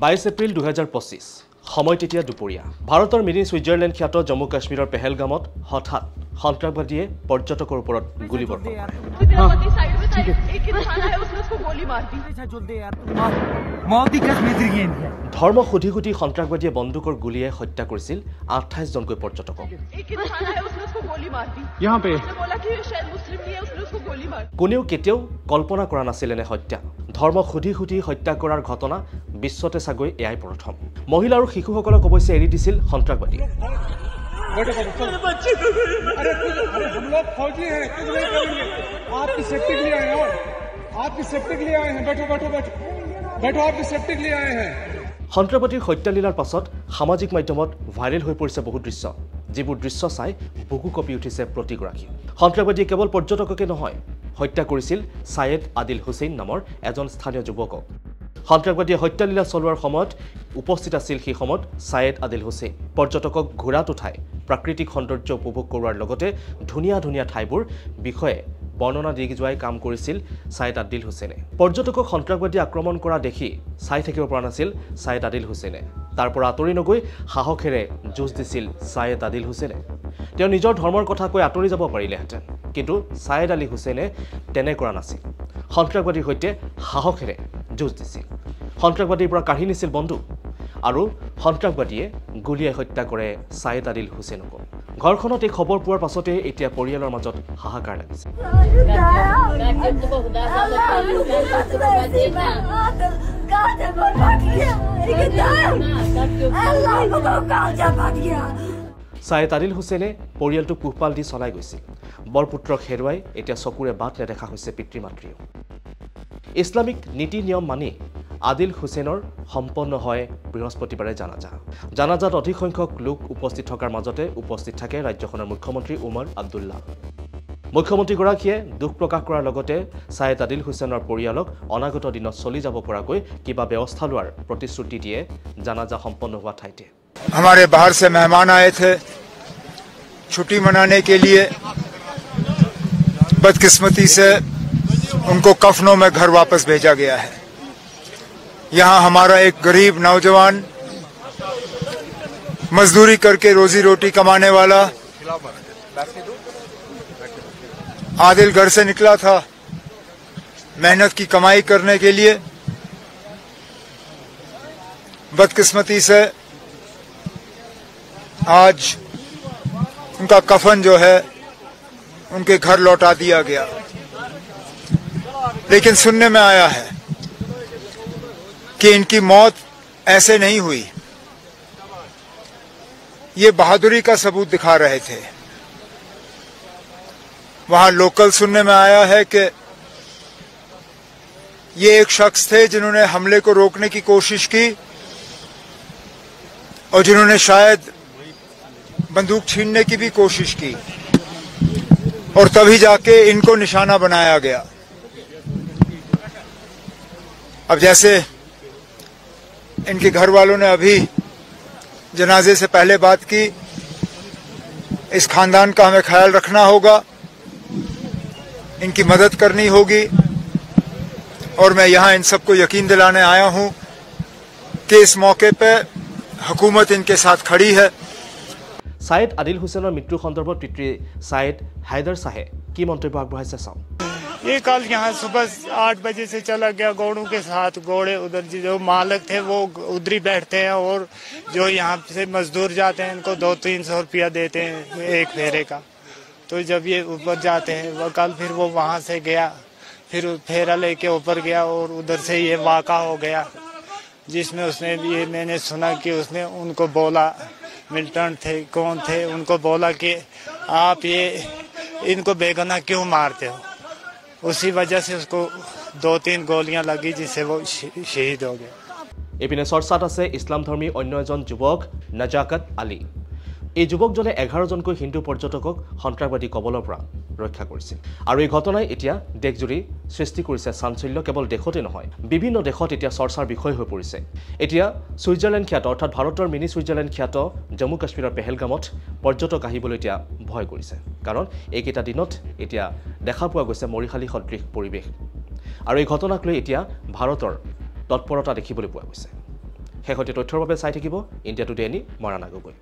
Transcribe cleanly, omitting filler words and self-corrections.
22 এপ্ৰিল 2025 সময় তেতিয়া দুপৰীয়া ভাৰতৰ মিনি সুইজাৰলেণ্ড খ্যাত জম্মু কাশ্মীৰৰ পেহেলগামত হঠাৎ সন্ত্ৰাসবাদীয়ে পৰ্যটকৰ ওপৰত গুলীবৰ্ষণ কৰে ধৰ্ম সুধি সুধি সন্ত্ৰাসবাদীয়ে বন্দুকৰ গুলীয়ে হত্যা কৰিছিল 28 জনকৈ পৰ্যটকক কোনেও কেতিয়াও কল্পনা কৰা নাছিল এনে হত্যা ধৰ্ম সুধি সুধি হত্যা কৰাৰ ঘটনা বিশ্বতে চাগৈ এয়াই প্ৰথম মহিলা আৰু শিশুসকলক অৱশ্যে এৰি দিছিল সন্ত্ৰাসবাদী সন্ত্ৰাসবাদীৰ হত্যালীলাৰ পাছত সামাজিক মাধ্যমত ভাইৰেল হৈ পৰিছে বহু দৃশ্য যিবোৰ দৃশ্য চাই বুকু কঁপি উঠিছে প্ৰতিগৰাকী সন্ত্ৰাসবাদীয়ে কেৱল পৰ্যটককে নহয় হত্যা কৰিছিল ছায়েদ আদিল হুছেইন নামৰ এজন স্থানীয় যুৱকক সন্ত্ৰাসবাদীয়ে হত্যালীলা চলোৱাৰ সময়ত উপস্থিত আছিল সেই সময়ত ছায়েদ আদিল হুছেইন পৰ্যটকক ঘোঁৰাত উঠাই প্ৰাকৃতিক সৌন্দৰ্য উপভোগ কৰোৱাৰ লগতে ধুনীয়া ধুনীয়া ঠাইবোৰ বিষয়ে বৰ্ণনা দি যোৱাই কাম কৰিছিল ছায়েদ আদিল হুছেইনে পৰ্যটকক সন্ত্ৰাসবাদী আক্ৰমণ কৰা দেখি চাই থাকিব পৰা নাছিল ছায়েদ আদিল হুছেইনে তাৰ পৰা আঁতৰি নগৈ সাহসেৰে যুঁজ দিছিল ছায়েদ আদিল হুছেইনে তেওঁ নিজৰ ধৰ্মৰ কথা কৈ আঁতৰি যাব পাৰিলেহেঁতেন কিন্তু ছায়েদ আলী হুছেইনে তেনে কৰা নাছিল সন্ত্ৰাসবাদীৰ সৈতে সাহসেৰে যুঁজ দিছিল সন্ত্ৰাসবাদীৰ পৰা কাঢ়ি নিছিল বন্দুক আৰু সন্ত্ৰাসবাদীয়ে গুলীয়াই হত্যা কৰে ছায়েদ আদিল হুছেইনক ঘৰখনত এই খবৰ পোৱাৰ পাছতে এতিয়া পৰিয়ালৰ মাজত হাহাকাৰ লাগিছে ছায়েদ আদিল হুছেইনে পৰিয়ালটোক পোহপাল দি চলাই গৈছিল বৰপুত্ৰক হেৰুৱাই এতিয়া চকুৰে বাট নেদেখা হৈছে পিতৃ মাতৃও ইছলামিক নীতি নিয়ম মানি আদিল হুছেইনৰ সম্পন্ন হয় বৃহস্পতিবাৰে জানাজাত অধিক সংখ্যক লোক উপস্থিত থকাৰ মাজতে উপস্থিত থাকে ৰাজ্যখনৰ মুখ্যমন্ত্ৰী উমৰ আব্দুল্লাহ মুখ্যমন্ত্ৰীগৰাকীয়ে দুখ প্ৰকাশ কৰাৰ লগতে ছায়েদ আদিল হুছেইনৰ পৰিয়ালক অনাগত দিনত চলি যাব পৰাকৈ কিবা ব্যৱস্থা লোৱাৰ প্ৰতিশ্ৰুতি দিয়ে জানাজা সম্পন্ন হোৱা ঠাইতে हमारे बाहर से मेहमान आए थे छुट्टी मनाने के लिए बदकिस्मती से उनको कफनों में घर वापस भेजा गया है यहाँ हमारा एक गरीब नौजवान मजदूरी करके रोजी रोटी कमाने वाला आदिल घर से निकला था मेहनत की कमाई करने के लिए बदकिस्मती से आज उनका कफन जो है उनके घर लौटा दिया गया लेकिन सुनने में आया है कि इनकी मौत ऐसे नहीं हुई ये बहादुरी का सबूत दिखा रहे थे वहां लोकल सुनने में आया है कि ये एक शख्स थे जिन्होंने हमले को रोकने की कोशिश की और जिन्होंने शायद बंदूक छीनने की भी कोशिश की और तभी जाके इनको निशाना बनाया गया अब जैसे इनके घर वालों ने अभी जनाजे से पहले बात की इस खानदान का हमें ख्याल रखना होगा इनकी मदद करनी होगी और मैं यहाँ इन सबको यकीन दिलाने आया हूँ कि इस मौके पे हुकूमत इनके साथ खड़ी है ছায়েদ আদিল হুছেইনৰ মৃত্যু সন্দৰ্ভত পিতৃ ছায়েদ হায়দাৰ শাহে কি মন্তব্য আগবঢ়াইছে চাওঁ ये कल यहाँ सुबह 8 बजे से चला गया घोड़ों के साथ घोड़े उधर जो मालिक थे वो उधर ही बैठते हैं और जो यहाँ से मजदूर जाते हैं इनको 200-300 रुपया देते हैं एक फेरे का तो जब ये ऊपर जाते हैं वो कल फिर वो वहाँ से गया फिर फेरा लेके ऊपर गया और उधर से ये वाक़ा हो गया जिसमें उसने ये मैंने सुना कि उसने उनको बोला मिल्टन थे कौन थे उनको बोला कि आप ये इनको बेगुनाह क्यों मारते हो उसी वजह से उसको 2-3 गोलियां लगी जिससे वो शहीद हो गया এপিনে চৰ্চাত আছে ইছলামধৰ্মী অন্য এজন যুৱক নজাকত আলী এই যুৱকজনে 11 জনকৈ হিন্দু পৰ্যটকক সন্ত্ৰাসবাদী কবলৰ পৰা ৰক্ষা কৰিছিল আৰু এই ঘটনাই এতিয়া দেশজুৰি সৃষ্টি কৰিছে চাঞ্চল্য কেৱল দেশতে নহয় বিভিন্ন দেশত এতিয়া চৰ্চাৰ বিষয় হৈ পৰিছে এতিয়া সুইজাৰলেণ্ড খ্যাত অৰ্থাৎ ভাৰতৰ মিনি সুইজাৰলেণ্ড খ্যাত জম্মু কাশ্মীৰৰ পেহেলগামত পৰ্যটক আহিবলৈ এতিয়া ভয় কৰিছে কাৰণ এইকেইটা দিনত এতিয়া দেখা পোৱা গৈছে মৰিখালী সদৃশ পৰিৱেশ আৰু এই ঘটনাক লৈ এতিয়া ভাৰতৰ তৎপৰতা দেখিবলৈ পোৱা গৈছে শেহতীয়া তথ্যৰ বাবে চাই থাকিব ইণ্ডিয়া টুডে এনি মৰাণা গগৈ।